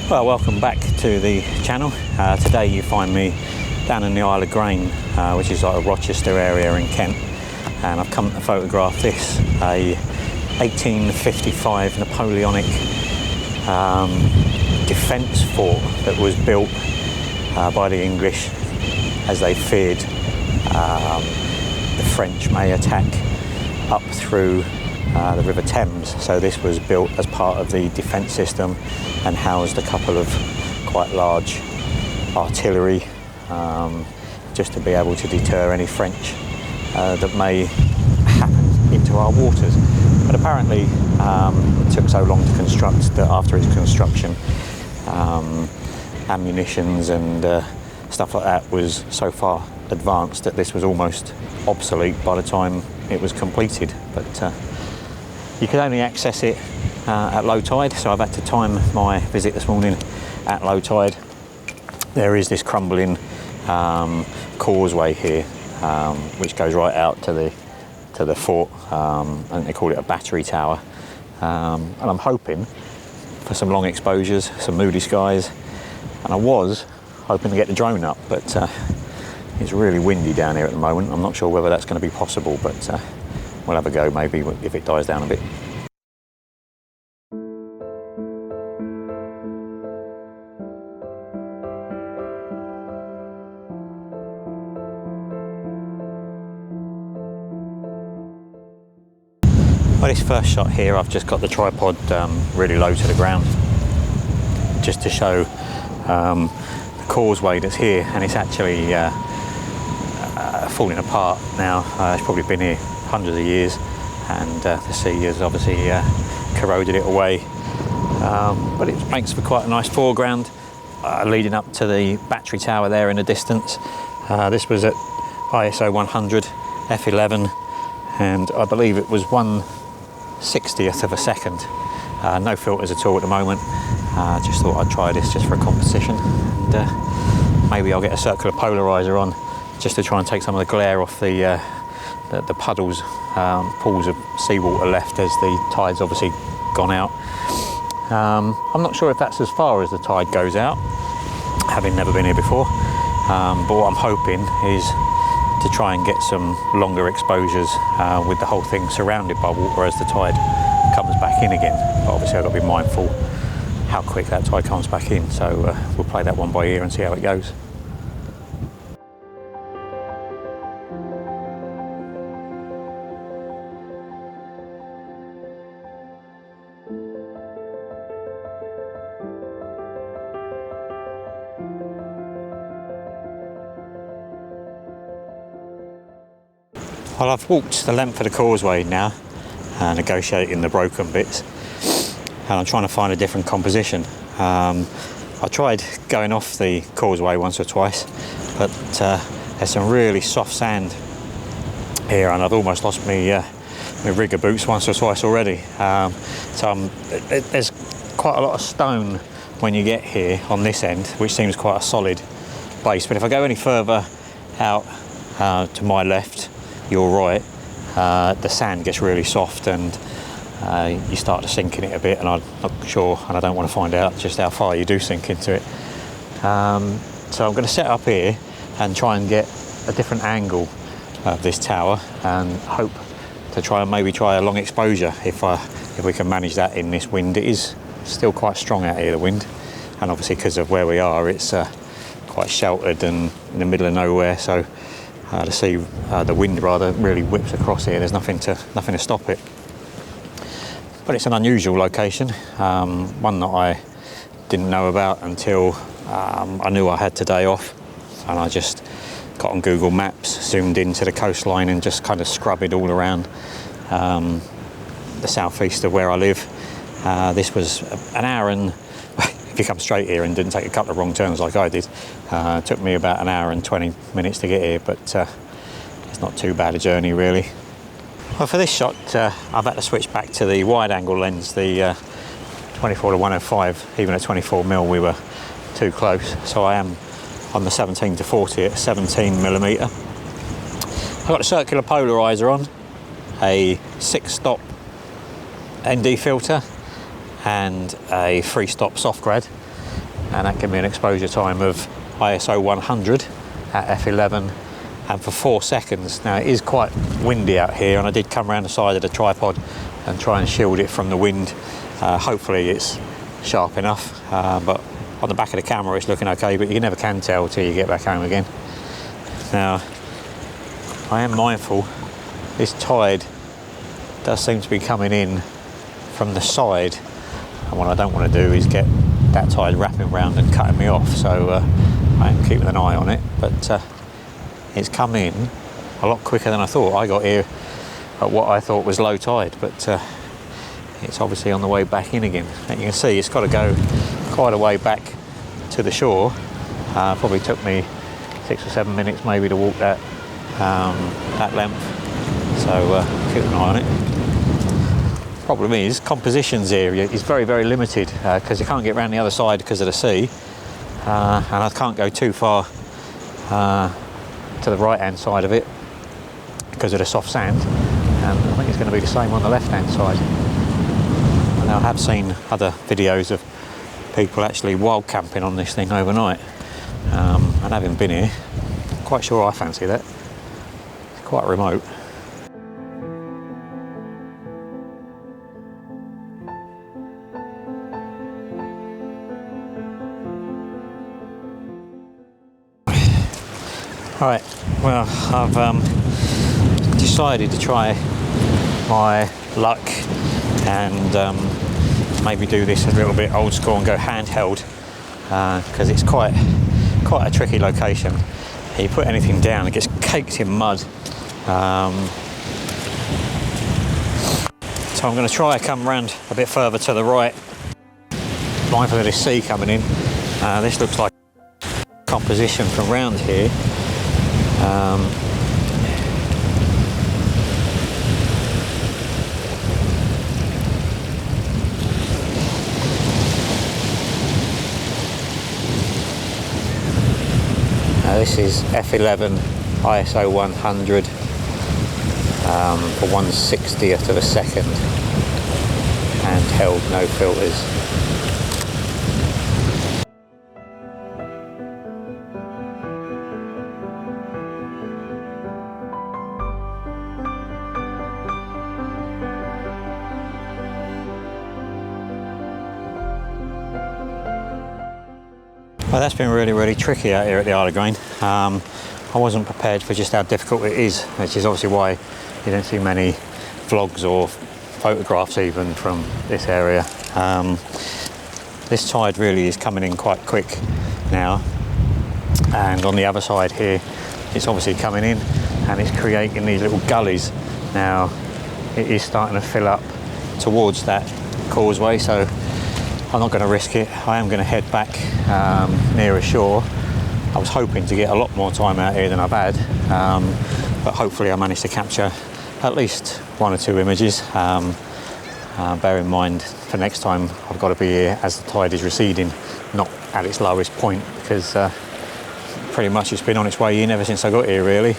Well, welcome back to the channel. Today you find me down in the Isle of Grain, which is like a Rochester area in Kent, and I've come to photograph this, a 1855 Napoleonic defence fort that was built by the English as they feared the French may attack up through the River Thames. So this was built as part of the defence system and housed a couple of quite large artillery, just to be able to deter any French that may happen into our waters. But apparently it took so long to construct that after its construction, ammunitions and stuff like that was so far advanced that this was almost obsolete by the time it was completed. But you could only access it at low tide, so I've had to time my visit this morning at low tide. There is this crumbling causeway here, which goes right out to the fort, and they call it a battery tower. And I'm hoping for some long exposures, some moody skies, and I was hoping to get the drone up, but it's really windy down here at the moment. I'm not sure whether that's going to be possible, but we'll have a go maybe if it dies down a bit. Well, this first shot here, I've just got the tripod really low to the ground, just to show the causeway that's here, and it's actually falling apart now. It's probably been here hundreds of years, and the sea has obviously corroded it away, but it makes for quite a nice foreground leading up to the battery tower there in the distance. This was at ISO 100 f11, and I believe it was 1/60th of a second. No filters at all at the moment. Just thought I'd try this just for a competition, and maybe I'll get a circular polarizer on just to try and take some of the glare off the puddles, pools of seawater left as the tide's obviously gone out. I'm not sure if that's as far as the tide goes out, having never been here before, but what I'm hoping is to try and get some longer exposures with the whole thing surrounded by water as the tide comes back in again. But obviously I've got to be mindful how quick that tide comes back in, so we'll play that one by ear and see how it goes. Well, I've walked the length of the causeway now, negotiating the broken bits, and I'm trying to find a different composition. I tried going off the causeway once or twice, but there's some really soft sand here, and I've almost lost my rigger boots once or twice already. So there's quite a lot of stone when you get here on this end, which seems quite a solid base. But if I go any further out to my left, your right, the sand gets really soft, and you start to sink in it a bit, and I'm not sure, and I don't want to find out just how far you do sink into it. So I'm going to set up here and try and get a different angle of this tower, and hope to try a long exposure if we can manage that in this wind. It is still quite strong out here, the wind, and obviously because of where we are, it's quite sheltered and in the middle of nowhere, so the wind rather really whips across here. There's nothing to stop it. But it's an unusual location, one that I didn't know about until I knew I had today off, and I just got on Google Maps, zoomed into the coastline, and just kind of scrubbed it all around the southeast of where I live. This was an hour, and if you come straight here and didn't take a couple of wrong turns like I did, it took me about an hour and 20 minutes to get here, but it's not too bad a journey really. Well, for this shot I've had to switch back to the wide angle lens, the 24-105. Even at 24mm we were too close, so I am on the 17-40 at 17mm. I've got a circular polarizer on, a 6-stop ND filter, and a 3-stop soft grad. and that gave me an exposure time of ISO 100 at f11 and for 4 seconds. Now it is quite windy out here, and I did come around the side of the tripod and try and shield it from the wind. Hopefully it's sharp enough, but on the back of the camera it's looking okay, but you never can tell till you get back home again. Now I am mindful this tide does seem to be coming in from the side, and what I don't want to do is get that tide wrapping round and cutting me off, so I am keeping an eye on it, but it's come in a lot quicker than I thought. I got here at what I thought was low tide, but it's obviously on the way back in again. And you can see it's got to go quite a way back to the shore. Probably took me 6 or 7 minutes maybe to walk that length, so keep an eye on it. Problem is, compositions area is very, very limited because you can't get around the other side because of the sea, and I can't go too far to the right hand side of it because of the soft sand, and I think it's going to be the same on the left hand side. And I have seen other videos of people actually wild camping on this thing overnight, and having been here, I'm quite sure I fancy that. It's quite remote. Right, well, I've decided to try my luck and maybe do this a little bit old school and go handheld, because it's quite a tricky location. You put anything down, it gets caked in mud. So I'm going to try come around a bit further to the right, mindful of this sea coming in. This looks like composition from round here. This is f11 ISO 100 for 1/60th of a second, handheld, no filters. Well, that's been really, really tricky out here at the Isle of Grain. I wasn't prepared for just how difficult it is, which is obviously why you don't see many vlogs or photographs even from this area. This tide really is coming in quite quick now, and on the other side here it's obviously coming in and it's creating these little gullies. Now it is starting to fill up towards that causeway, so I'm not going to risk it. I am going to head back nearer shore. I was hoping to get a lot more time out here than I've had, but hopefully I managed to capture at least 1 or 2 images. Bear in mind for next time I've got to be here as the tide is receding, not at its lowest point, because pretty much it's been on its way in ever since I got here really.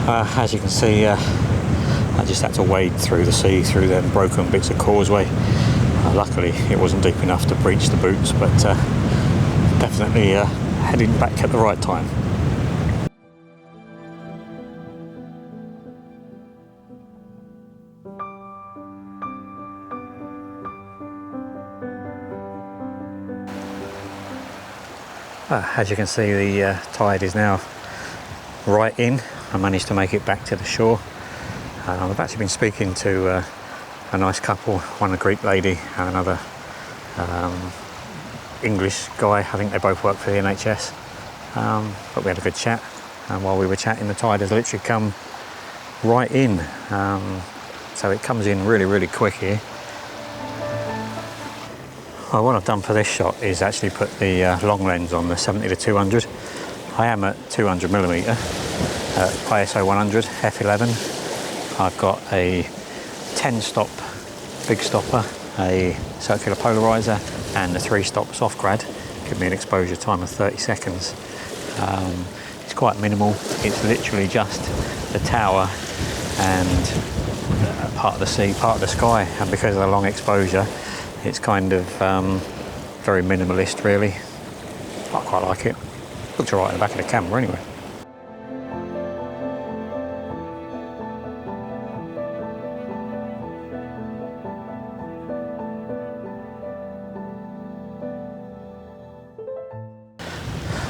As you can see, I just had to wade through the sea, through them broken bits of causeway. Luckily it wasn't deep enough to breach the boots, but definitely heading back at the right time. As you can see, the tide is now right in. I managed to make it back to the shore. I've actually been speaking to a nice couple, one a Greek lady and another English guy. I think they both work for the NHS, but we had a good chat, and while we were chatting the tide has literally come right in, so it comes in really, really quick here. Well, what I've done for this shot is actually put the long lens on, the 70-200. I am at 200mm at ISO 100 f11. I've got a 10-stop big stopper, a circular polarizer and a 3-stop soft grad. Give me an exposure time of 30 seconds. It's quite minimal. It's literally just the tower and part of the sea, part of the sky, and because of the long exposure, it's kind of very minimalist really. I quite like it. Looks alright in the back of the camera anyway.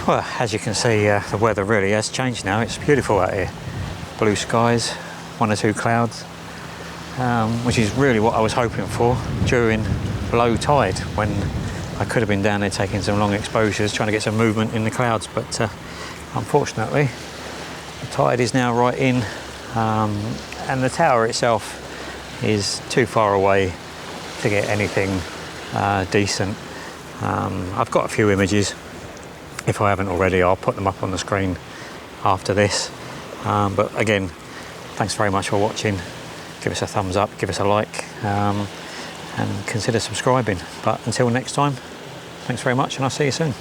Well, as you can see, the weather really has changed now. It's beautiful out here. Blue skies, 1 or 2 clouds, which is really what I was hoping for during low tide, when I could have been down there taking some long exposures, trying to get some movement in the clouds, but unfortunately the tide is now right in, and the tower itself is too far away to get anything decent. I've got a few images. If I haven't already, I'll put them up on the screen after this. But again, thanks very much for watching. Give us a thumbs up, give us a like, and consider subscribing. But until next time, thanks very much, and I'll see you soon.